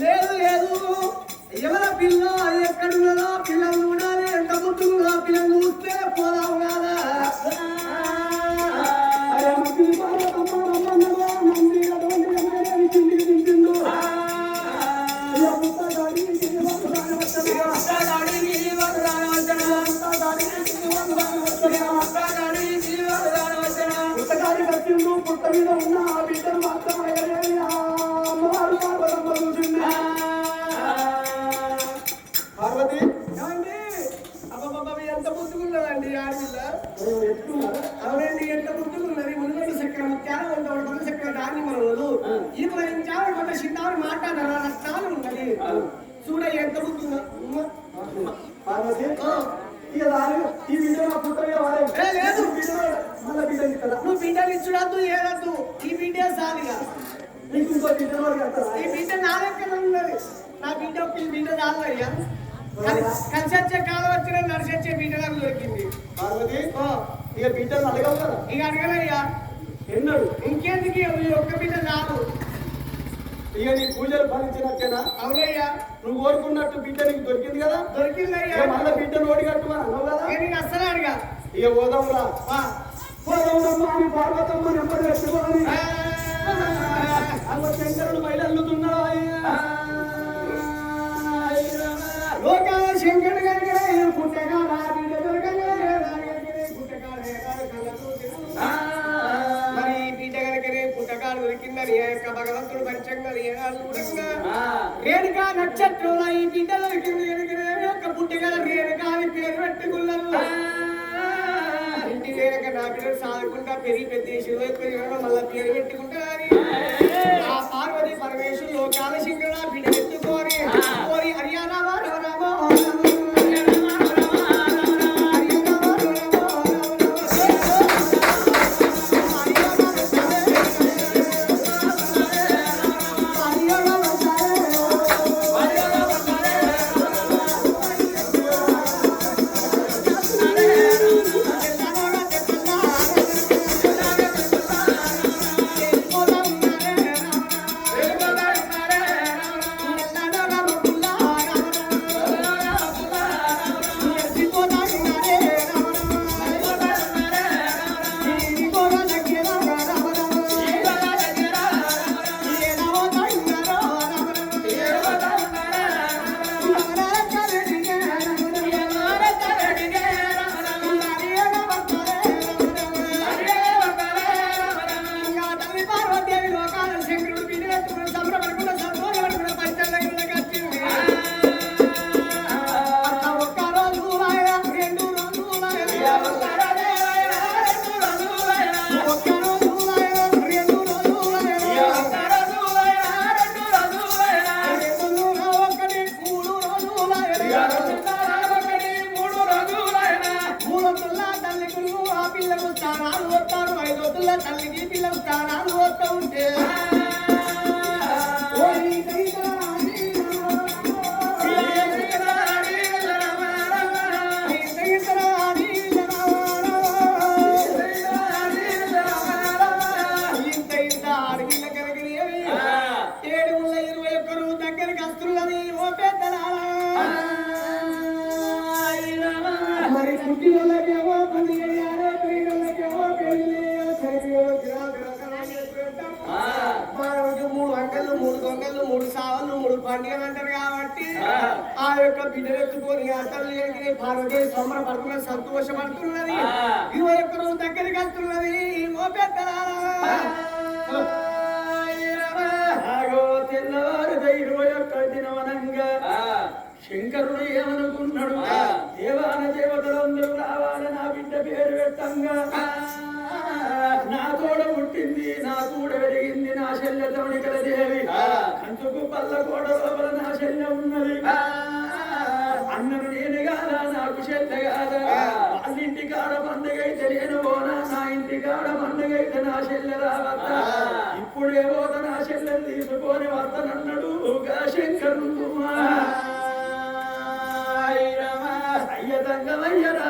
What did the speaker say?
లేదు లేదు ఎవరి పిల్ల ఎక్కడున్నదో పిల్లలు చూడాలి ఎంత ముట్టుగా పిల్లలు చూస్తే పోదాం కదా పుట్ట మీద ఉన్న ఆ బిడ్డను మాత్రం అమ్మవారు పార్వతి అబ్బాబా ఎంత ముద్దుకున్నదండి ఆడపిల్ల అవునండి ఎంత ముద్దుకున్నది ముందు చక్కెర ముత్యాలు కొంత చక్కెర దాన్ని మనలు ఈ మనం చాలా కొంత చిన్నారు మాట్లాడారు రక్తాలు ఉన్నది చూడ ఎంత ముద్దు పార్వతి ఈ బిడ్డ పుట్ట లేదు నువ్వు బిడ్డలు ఇచ్చుడద్దు ఏదద్దు ఈ బిడ్డే సాలిగా ఈ బిడ్డ నా దగ్గర ఉన్నది నా బిడ్డ ఈ బిడ్డ చాలు అయ్యా కలిసొచ్చే కాలం వచ్చిన నడిచొచ్చే బిడ్డ నాకు దొరికింది ఇక బిడ్డను అడగవు కదా ఇక అడగలయ్యా ఎన్నడు ఇంకెందుకు ఈ ఒక్క బిడ్డ చాలు ఇక నీ పూజలు ఫలించినట్టేనా అవునయ్యా నువ్వు కోరుకున్నట్టు బిడ్డ నీకు దొరికింది కదా దొరికిందయ్యా మళ్ళీ బిడ్డ నోటి కట్టుమని అన్నావు కదా నేను అస్సలే అడిగా ఇక పోదాంరా పోదాం పార్వతమ్మ నెంబర్ పెట్టుకోని శంకరుడు బయలుతున్నాడు లోకాల శంకరుడు కనుక పుట్టగా బిడ్డ దొరకగా మరి బిడ్డ కనుకనే పుట్టకాడు దొరికిందని యొక్క భగవంతుడు పంచంగది రేణుకా నక్షత్రంలో ఈ బిడ్డ దొరికింది కనుకనే యొక్క పుట్టగల రేణుకాని పేరు పెట్టుకున్నారు ఇంటి రేణుక నా బిడ్డలు సాదుకుంటా పెరిగి పెద్ద మళ్ళా పేరు పెట్టుకుంటా ఆ పార్వతి పరమేశ్వరు లోకాల శంకరుడు బిడ్డ పెట్టుకోని హర్యానా తల్లికి పిల్లలు స్థానాలు వస్తూ ఉంటే మరి పుట్టినకేమో 10 ఏళ్ళ 5 ఏళ్ళకేమో పెళ్లి పండుగ అంటారు కాబట్టి ఆ యొక్క బిడ్డలు ఎత్తుకొని అతలు పార్వతి సంబరపడుతున్న సంతోషపడుతున్నది. 21 రోజు దగ్గరికి వెళ్తున్నది. తెల్లవారు 21 దినవనంగా శంకరుడు ఏమనుకున్నాడు? దేవాన దేవతలందరూ రావాలి, నా బిడ్డ పేరు పెట్టంగా. నా తోడ పుట్టింది, నా తోడ పెరిగింది, నా శల్య తమణికల దేవి. అందుకు పల్ల కోడ లోపల నా శల్య ఉన్నది. అన్నను నేను కాదా, నాకు శల్య కాదా? వాళ్ళింటి కాడ పండుగైతే నేను పోనా, నా ఇంటి కాడ పండుగైతే నా శల్య రావద్దా? ఇప్పుడే పోత నా శల్యం తీసుకొని వద్దనన్నాడు శంకరుడు. అయ్యదంగమయ్యరా